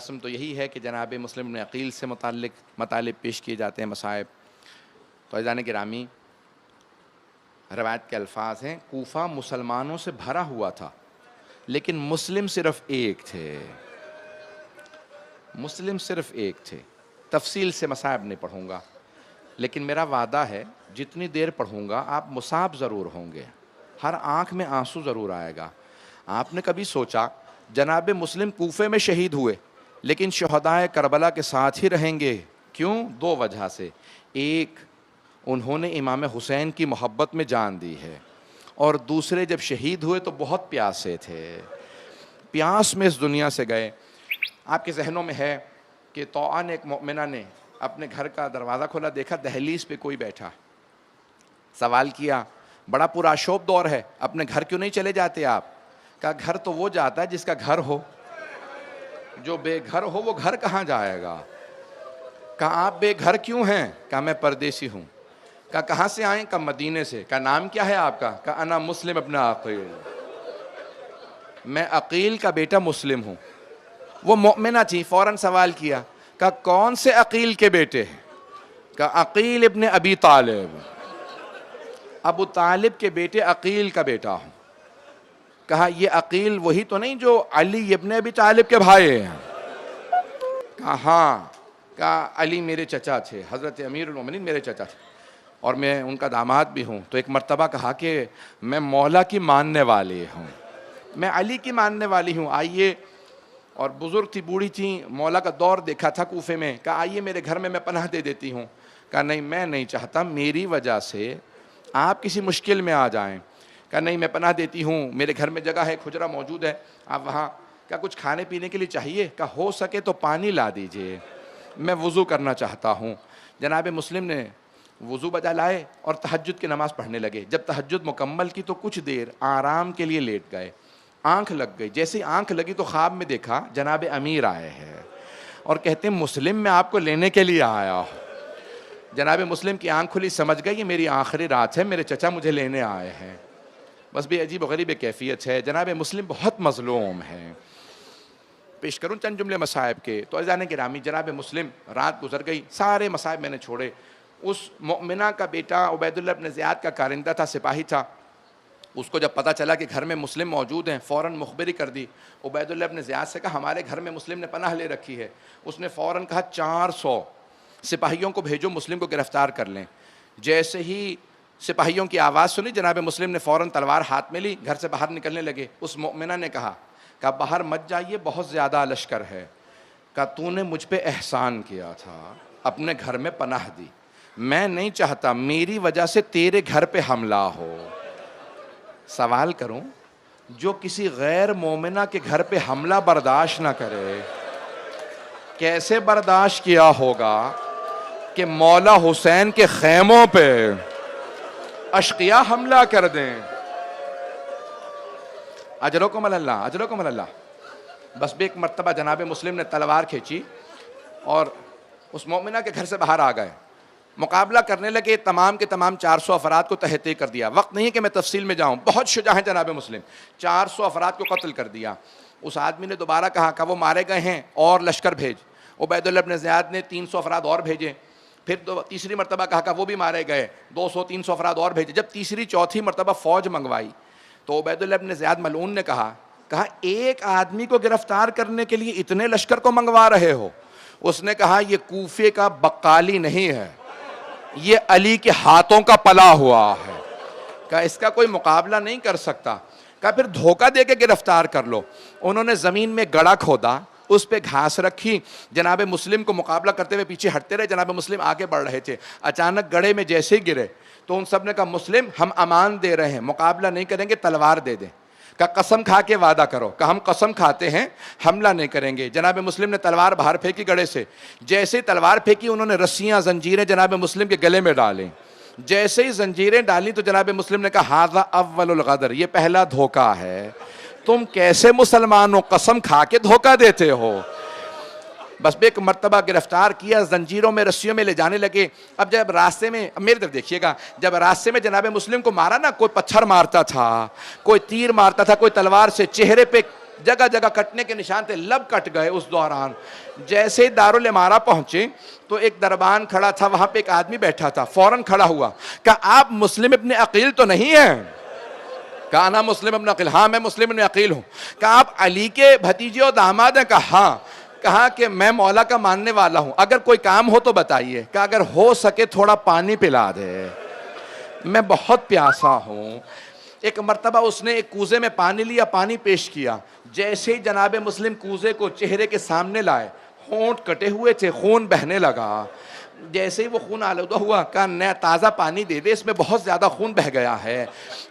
رسم تو یہی ہے کہ جناب مسلم بن عقیل سے متعلق مطالب پیش کیے جاتے ہیں، مصائب۔ تو عزیزان گرامی، روایت کے الفاظ ہیں، کوفہ مسلمانوں سے بھرا ہوا تھا لیکن مسلم صرف ایک تھے، مسلم صرف ایک تھے۔ تفصیل سے مصائب نہیں پڑھوں گا، لیکن میرا وعدہ ہے جتنی دیر پڑھوں گا آپ مصاب ضرور ہوں گے، ہر آنکھ میں آنسو ضرور آئے گا۔ آپ نے کبھی سوچا جناب مسلم کوفے میں شہید ہوئے لیکن شہدائے کربلا کے ساتھ ہی رہیں گے؟ کیوں؟ دو وجہ سے۔ ایک، انہوں نے امام حسین کی محبت میں جان دی ہے، اور دوسرے جب شہید ہوئے تو بہت پیاسے تھے، پیاس میں اس دنیا سے گئے۔ آپ کے ذہنوں میں ہے کہ طوعا نے، ایک مؤمنہ نے اپنے گھر کا دروازہ کھولا، دیکھا دہلیز پہ کوئی بیٹھا، سوال کیا بڑا پرآشوب دور ہے، اپنے گھر کیوں نہیں چلے جاتے آپ؟ کہا گھر تو وہ جاتا ہے جس کا گھر ہو، جو بے گھر ہو وہ گھر کہاں جائے گا؟ کہا آپ بے گھر کیوں ہیں؟ کہا میں پردیسی ہوں۔ کہا کہاں سے آئیں؟ کہا مدینے سے۔ کہا نام کیا ہے آپ کا؟ کہا انا مسلم ابن عقیل، میں عقیل کا بیٹا مسلم ہوں۔ وہ مؤمنہ تھی، فوراً سوال کیا، کہا کون سے عقیل کے بیٹے ہیں؟ کہا عقیل ابن ابی طالب، ابو طالب کے بیٹے عقیل کا بیٹا ہوں۔ کہا یہ عقیل وہی تو نہیں جو علی ابن ابی طالب کے بھائی ہیں؟ کہا ہاں۔ کہا علی میرے چچا تھے، حضرت امیر المومنین میرے چچا تھے، اور میں ان کا داماد بھی ہوں۔ تو ایک مرتبہ کہا کہ میں مولا کی ماننے والی ہوں، میں علی کی ماننے والی ہوں، آئیے۔ اور بزرگ تھی، بوڑھی تھیں، مولا کا دور دیکھا تھا کوفے میں۔ کہا آئیے میرے گھر میں پناہ دے دیتی ہوں۔ کہا نہیں، میں نہیں چاہتا میری وجہ سے آپ کسی مشکل میں آ جائیں۔ کہا نہیں، میں پناہ دیتی ہوں، میرے گھر میں جگہ ہے، کھجرا موجود ہے، آپ وہاں۔ کیا کچھ کھانے پینے کے لیے چاہیے؟ کہا ہو سکے تو پانی لا دیجئے، میں وضو کرنا چاہتا ہوں۔ جناب مسلم نے وضو بجا لائے اور تہجد کی نماز پڑھنے لگے۔ جب تہجد مکمل کی تو کچھ دیر آرام کے لیے لیٹ گئے، آنکھ لگ گئی۔ جیسے آنکھ لگی تو خواب میں دیکھا جناب امیر آئے ہیں اور کہتے ہیں مسلم میں آپ کو لینے کے لیے آیا ہوں۔ جناب مسلم کی آنکھ کھلی، سمجھ گئی یہ میری آخری رات ہے، میرے چچا مجھے لینے آئے ہیں۔ بس بھی عجیب و غریب کیفیت ہے، جناب مسلم بہت مظلوم ہے۔ پیش کروں چند جملے مصائب کے۔ تو عزیزان گرامی، جناب مسلم رات گزر گئی، سارے مصائب میں نے چھوڑے۔ اس مؤمنہ کا بیٹا عبید اللہ بن زیاد کا کارندہ تھا، سپاہی تھا۔ اس کو جب پتہ چلا کہ گھر میں مسلم موجود ہیں، فوراً مخبری کر دی۔ عبید اللہ بن زیاد سے کہا ہمارے گھر میں مسلم نے پناہ لے رکھی ہے۔ اس نے فوراً کہا 400 سپاہیوں کو بھیجو، مسلم کو گرفتار کر لیں۔ جیسے ہی سپاہیوں کی آواز سنی، جناب مسلم نے فوراً تلوار ہاتھ میں لی، گھر سے باہر نکلنے لگے۔ اس مؤمنہ نے کہا باہر مت جائیے، بہت زیادہ لشکر ہے۔ کہا تو نے مجھ پہ احسان کیا تھا، اپنے گھر میں پناہ دی، میں نہیں چاہتا میری وجہ سے تیرے گھر پہ حملہ ہو۔ سوال کروں، جو کسی غیر مومنہ کے گھر پہ حملہ برداشت نہ کرے، کیسے برداشت کیا ہوگا کہ مولا حسین کے خیموں پہ اشقیاء حملہ کر دیں؟ اجرکم اللہ، اجرکم اللہ۔ بس بھی ایک مرتبہ جناب مسلم نے تلوار کھینچی اور اس مومنہ کے گھر سے باہر آ گئے، مقابلہ کرنے لگے۔ تمام کے تمام 400 افراد کو تہہ کر دیا۔ وقت نہیں ہے کہ میں تفصیل میں جاؤں، بہت شجاع ہیں جناب مسلم۔ 400 افراد کو قتل کر دیا۔ اس آدمی نے دوبارہ کہا کہ وہ مارے گئے ہیں اور لشکر بھیج۔ عبید اللہ بن زیاد نے 300 افراد اور بھیجے۔ پھر تیسری مرتبہ کہا کہ وہ بھی مارے گئے، 200-300 افراد اور بھیجے۔ جب تیسری چوتھی مرتبہ فوج منگوائی تو عبید اللہ بن زیاد ملعون نے کہا ایک آدمی کو گرفتار کرنے کے لیے اتنے لشکر کو منگوا رہے ہو؟ اس نے کہا یہ کوفے کا بقالی نہیں ہے، یہ علی کے ہاتھوں کا پلا ہوا ہے، کہا اس کا کوئی مقابلہ نہیں کر سکتا۔ کہا پھر دھوکہ دے کے گرفتار کر لو۔ انہوں نے زمین میں گڑھا کھودا، اس پہ گھاس رکھی، جناب مسلم کو مقابلہ کرتے ہوئے پیچھے ہٹتے رہے، جناب مسلم آگے بڑھ رہے تھے۔ اچانک گڑھے میں جیسے ہی گرے تو ان سب نے کہا مسلم ہم امان دے رہے ہیں، مقابلہ نہیں کریں گے، تلوار دے دیں۔ کہا قسم کھا کے وعدہ کرو۔ کہا ہم قسم کھاتے ہیں حملہ نہیں کریں گے۔ جناب مسلم نے تلوار باہر پھینکی گڑھے سے، جیسے ہی تلوار پھینکی انہوں نے رسیاں زنجیریں جناب مسلم کے گلے میں ڈالیں۔ جیسے ہی زنجیریں ڈالی تو جناب مسلم نے کہا ھذا اول الغدر، یہ پہلا دھوکہ ہے، تم کیسے مسلمانوں قسم کھا کے دھوکہ دیتے ہو؟ بس ایک مرتبہ گرفتار کیا، زنجیروں میں رسیوں میں لے جانے لگے۔ اب جب راستے میں، اب میری طرف دیکھیے گا، جب راستے میں جناب مسلم کو مارا نا، کوئی پتھر مارتا تھا، کوئی تیر مارتا تھا، کوئی تلوار سے، چہرے پہ جگہ جگہ کٹنے کے نشان تھے، لب کٹ گئے اس دوران۔ جیسے ہی دارالامارہ پہنچے تو ایک دربان کھڑا تھا، وہاں پہ ایک آدمی بیٹھا تھا، فوراً کھڑا ہوا، کہا آپ مسلم ابن عقیل تو نہیں ہیں؟ کہا انا مسلم ابن عقیل، ہاں میں مسلم ابن عقیل ہوں۔ کہا آپ علی کے بھتیجے اور داماد ہیں؟ کہا ہاں۔ کہا کہ میں مولا کا ماننے والا ہوں، اگر کوئی کام ہو تو بتائیے۔ کہا اگر ہو سکے تھوڑا پانی پلا دے، میں بہت پیاسا ہوں۔ ایک مرتبہ اس نے ایک کوزے میں پانی لیا، پانی پیش کیا، جیسے ہی جناب مسلم کوزے کو چہرے کے سامنے لائے، ہونٹ کٹے ہوئے تھے، خون بہنے لگا۔ جیسے ہی وہ خون آلودہ ہوا، کہا نیا تازہ پانی دے دے، اس میں بہت زیادہ خون بہ گیا ہے۔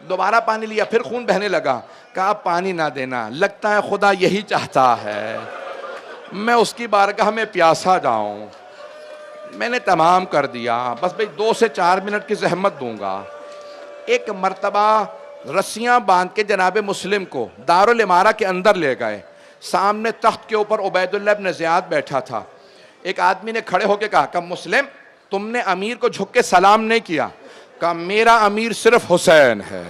دوبارہ پانی لیا، پھر خون بہنے لگا۔ کہا پانی نہ دینا، لگتا ہے خدا یہی چاہتا ہے میں اس کی بارگاہ میں پیاسا جاؤں۔ میں نے تمام کر دیا، بس بھئی 2 سے 4 منٹ کی زحمت دوں گا۔ ایک مرتبہ رسیاں باندھ کے جناب مسلم کو دارالامارہ کے اندر لے گئے۔ سامنے تخت کے اوپر عبید اللہ ابن زیاد بیٹھا تھا۔ ایک آدمی نے کھڑے ہو کے کہا کہ مسلم تم نے امیر کو جھک کے سلام نہیں کیا۔ کہا میرا امیر صرف حسین ہے،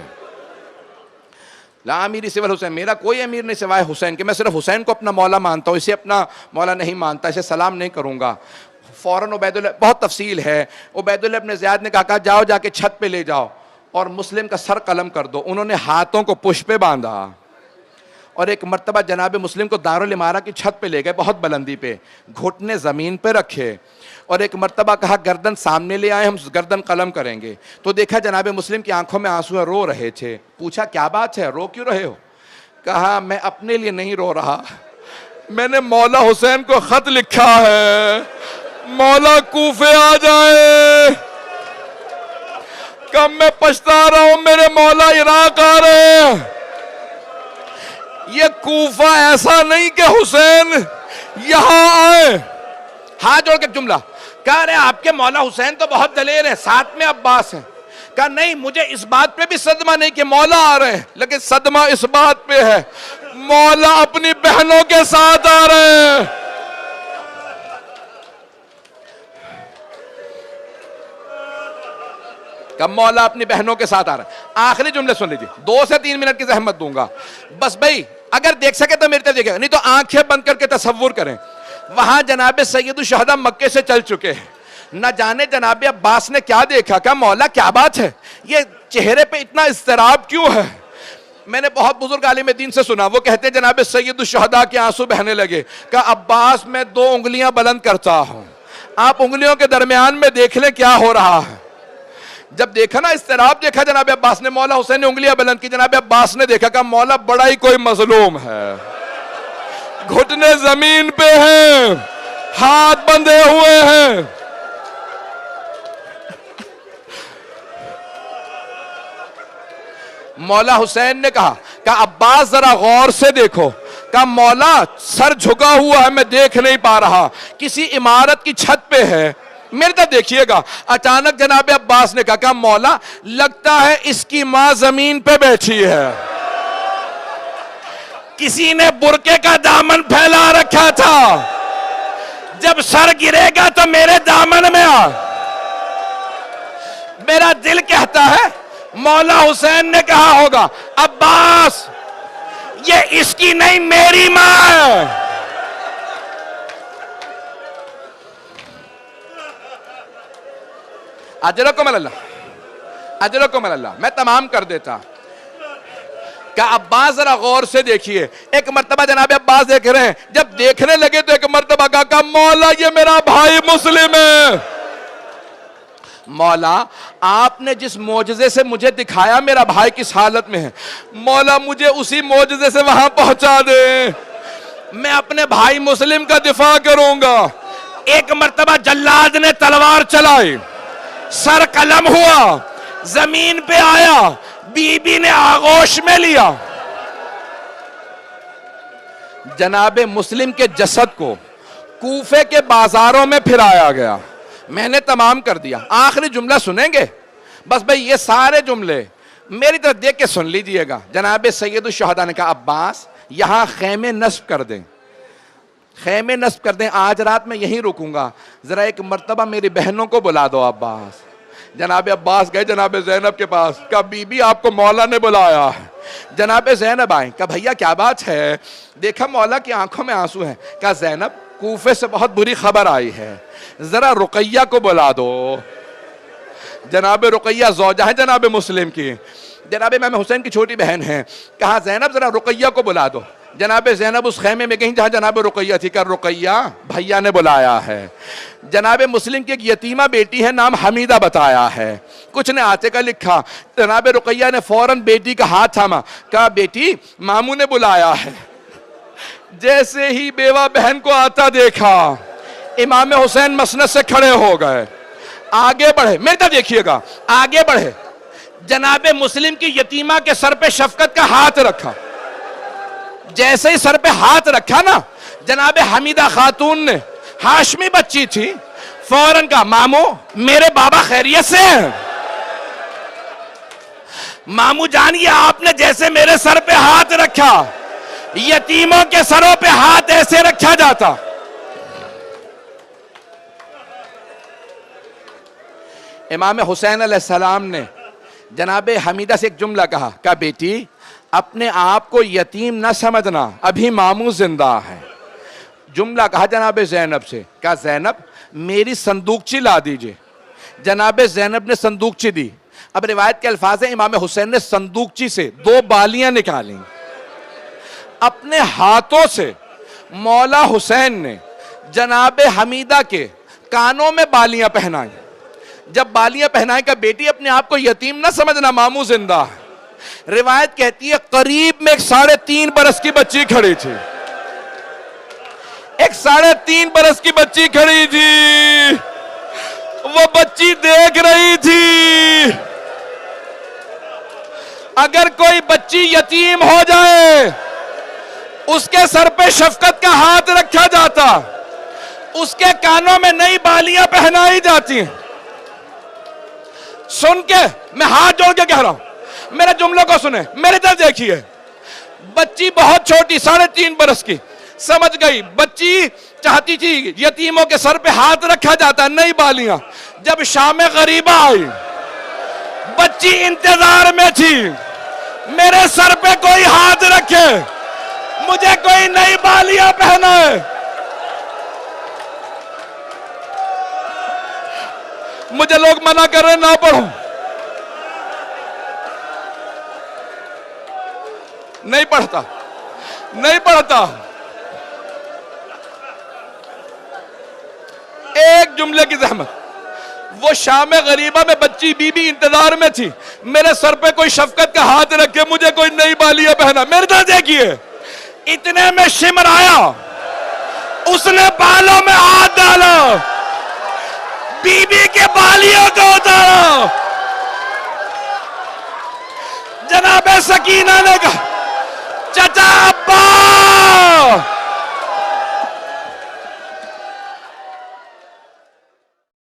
لا امیری سوال حسین، میرا کوئی امیر نہیں سوائے حسین، کہ میں صرف حسین کو اپنا مولا مانتا ہوں، اسے اپنا مولا نہیں مانتا، اسے سلام نہیں کروں گا۔ فوراً عبید اللہ، بہت تفصیل ہے، عبید اللہ ابن زیاد نے کہا جاؤ جا کے چھت پہ لے جاؤ اور مسلم کا سر قلم کر دو۔ انہوں نے ہاتھوں کو پشت پہ باندھا اور ایک مرتبہ جناب مسلم کو دارالامارہ کی چھت پہ لے گئے، بہت بلندی پہ، گھٹنے زمین پہ رکھے اور ایک مرتبہ کہا گردن سامنے لے آئے، ہم گردن قلم کریں گے۔ تو دیکھا جناب مسلم کی آنکھوں میں آنسو ہے، رو رہے تھے۔ پوچھا کیا بات ہے، رو کیوں رہے ہو؟ کہا میں اپنے لیے نہیں رو رہا، میں نے مولا حسین کو خط لکھا ہے مولا کوفے آ جائے، کب میں پچھتا رہا ہوں میرے مولا عراق آ رہے ہیں۔ یہ کوفہ ایسا نہیں کہ حسین یہاں آئے۔ ہاتھ جوڑ کے جملہ کہہ رہے آپ کے مولا حسین تو بہت دلیر ہیں، ساتھ میں عباس ہیں۔ کہا نہیں، مجھے اس بات پہ بھی صدمہ نہیں کہ مولا آ رہے ہیں، لیکن صدمہ اس بات پہ ہے مولا اپنی بہنوں کے ساتھ آ رہے ہیں۔ کہ مولا اپنی بہنوں کے ساتھ آ رہا ہے۔ آخری جملے سن لیجیے، 2 سے 3 منٹ کی زحمت دوں گا بس بھائی، اگر دیکھ سکے تو میری طرف دیکھیں، نہیں تو آنکھیں بند کر کے تصور کریں۔ وہاں جناب سید الشہداء مکے سے چل چکے ہیں، نہ جانے جناب عباس نے کیا دیکھا، کہا مولا کیا بات ہے، یہ چہرے پہ اتنا اضطراب کیوں ہے؟ میں نے بہت بزرگ عالم دین سے سنا، وہ کہتے ہیں جناب سید الشہداء کے آنسو بہنے لگے۔ کہا عباس میں 2 انگلیاں بلند کرتا ہوں، آپ انگلیوں کے درمیان میں دیکھ لیں کیا ہو رہا ہے۔ جب دیکھا نا اضطراب دیکھا جناب عباس نے، مولا حسین نے انگلیاں بلند کی، جناب عباس نے دیکھا کہ مولا بڑا ہی کوئی مظلوم ہے، گھٹنے زمین پہ ہیں، ہاتھ بندھے ہوئے ہیں۔ مولا حسین نے کہا کہ عباس ذرا غور سے دیکھو۔ کہا مولا سر جھکا ہوا ہے، میں دیکھ نہیں پا رہا، کسی عمارت کی چھت پہ ہے، میرے طرف دیکھیے گا۔ اچانک جناب عباس نے کہا مولا لگتا ہے اس کی ماں زمین پہ بیٹھی ہے، کسی نے برقعے کا دامن پھیلا رکھا تھا، جب سر گرے گا تو میرے دامن میں آ۔ میرا دل کہتا ہے مولا حسین نے کہا ہوگا عباس یہ اس کی نہیں میری ماں ہے۔ اجرکم اللہ، اجرکم اللہ۔ میں تمام کر دیتا کہ عباس ذرا غور سے دیکھیے۔ ایک مرتبہ جناب عباس دیکھ رہے ہیں، جب دیکھنے لگے تو ایک مرتبہ کہا مولا یہ میرا بھائی مسلم ہے۔ مولا آپ نے جس معجزے سے مجھے دکھایا میرا بھائی کس حالت میں ہے، مولا مجھے اسی معجزے سے وہاں پہنچا دے، میں اپنے بھائی مسلم کا دفاع کروں گا۔ ایک مرتبہ جلاد نے تلوار چلائی، سر قلم ہوا، زمین پہ آیا، بی بی نے آغوش میں لیا۔ جناب مسلم کے جسد کو کوفے کے بازاروں میں پھرایا گیا۔ میں نے تمام کر دیا۔ آخری جملہ سنیں گے بس بھئی، یہ سارے جملے میری طرف دیکھ کے سن لیجئے گا۔ جناب سید الشہداء نے کہا عباس یہاں خیمے نصب کر دیں، خیمے نصب کر دیں، آج رات میں یہیں رکوں گا، ذرا ایک مرتبہ میری بہنوں کو بلا دو عباس۔ جناب عباس گئے جناب زینب کے پاس، کہا بی بی آپ کو مولا نے بلایا ہے۔ جناب زینب آئیں، کہا بھیا کیا بات ہے؟ دیکھا مولا کی آنکھوں میں آنسو ہیں، کہا زینب کوفے سے بہت بری خبر آئی ہے، ذرا رقیہ کو بلا دو۔ جناب رقیہ زوجہ ہے جناب مسلم کی، جناب امام حسین کی چھوٹی بہن ہے، کہا زینب ذرا رقیہ کو بلا دو۔ جناب زینب اس خیمے میں گئیں جہاں جناب رقیہ تھی، کہا رقیہ بھیا نے بلایا ہے۔ جناب مسلم کی ایک یتیمہ بیٹی ہے، نام حمیدہ بتایا ہے، کچھ نے آتے کا لکھا۔ جناب رقیہ نے فوراً بیٹی کا ہاتھ تھاما، کہا بیٹی ماموں نے بلایا ہے۔ جیسے ہی بیوہ بہن کو آتا دیکھا، امام حسین مسند سے کھڑے ہو گئے، آگے بڑھے، میری طرف دیکھیے گا، آگے بڑھے، جناب مسلم کی یتیمہ کے سر پہ شفقت کا ہاتھ رکھا۔ جیسے ہی سر پہ ہاتھ رکھا نا، جناب حمیدہ خاتون نے، ہاشمی بچی تھی، فوراً کہا ماموں میرے بابا خیریت سے ہیں؟ ماموں جانیے آپ نے جیسے میرے سر پہ ہاتھ رکھا، یتیموں کے سروں پہ ہاتھ ایسے رکھا جاتا۔ امام حسین علیہ السلام نے جناب حمیدہ سے ایک جملہ کہا، کہا بیٹی اپنے آپ کو یتیم نہ سمجھنا، ابھی ماموں زندہ ہے۔ جملہ کہا جناب زینب سے، کہا زینب میری صندوقچی لا دیجئے۔ جناب زینب نے صندوقچی دی۔ اب روایت کے الفاظ ہیں، امام حسین نے صندوقچی سے 2 بالیاں نکالیں، اپنے ہاتھوں سے مولا حسین نے جناب حمیدہ کے کانوں میں بالیاں پہنائیں۔ جب بالیاں پہنائیں کہ بیٹی اپنے آپ کو یتیم نہ سمجھنا، ماموں زندہ ہے۔ روایت کہتی ہے قریب میں ایک 3.5 برس کی بچی کھڑی تھی، ایک 3.5 برس کی بچی کھڑی تھی، وہ بچی دیکھ رہی تھی اگر کوئی بچی یتیم ہو جائے اس کے سر پہ شفقت کا ہاتھ رکھا جاتا، اس کے کانوں میں نئی بالیاں پہنائی جاتی ہیں۔ سن کے میں ہاتھ جوڑ کے کہہ رہا ہوں، میرے جملوں کو سنیں، میری طرف دیکھیے۔ بچی بہت چھوٹی 3.5 برس کی، سمجھ گئی، بچی چاہتی تھی یتیموں کے سر پہ ہاتھ رکھا جاتا، نئی بالیاں۔ جب شام غریبہ آئی، بچی انتظار میں تھی میرے سر پہ کوئی ہاتھ رکھے، مجھے کوئی نئی بالیاں پہنائے۔ مجھے لوگ منع کر رہے نہ پڑھوں، نہیں پڑھتا، نہیں پڑھتا۔ ایک جملے کی زحمت، وہ شام غریبہ میں بچی بی بی انتظار میں تھی، میرے سر پہ کوئی شفقت کا ہاتھ رکھے، مجھے کوئی نئی بالیاں پہنا۔ میرے طرح دیکھیے، اتنے میں شمر آیا، اس نے بالوں میں ہاتھ ڈالا، بی بی کے بالیوں کو اتارا۔ جناب سکینہ نے کہا چچا ابا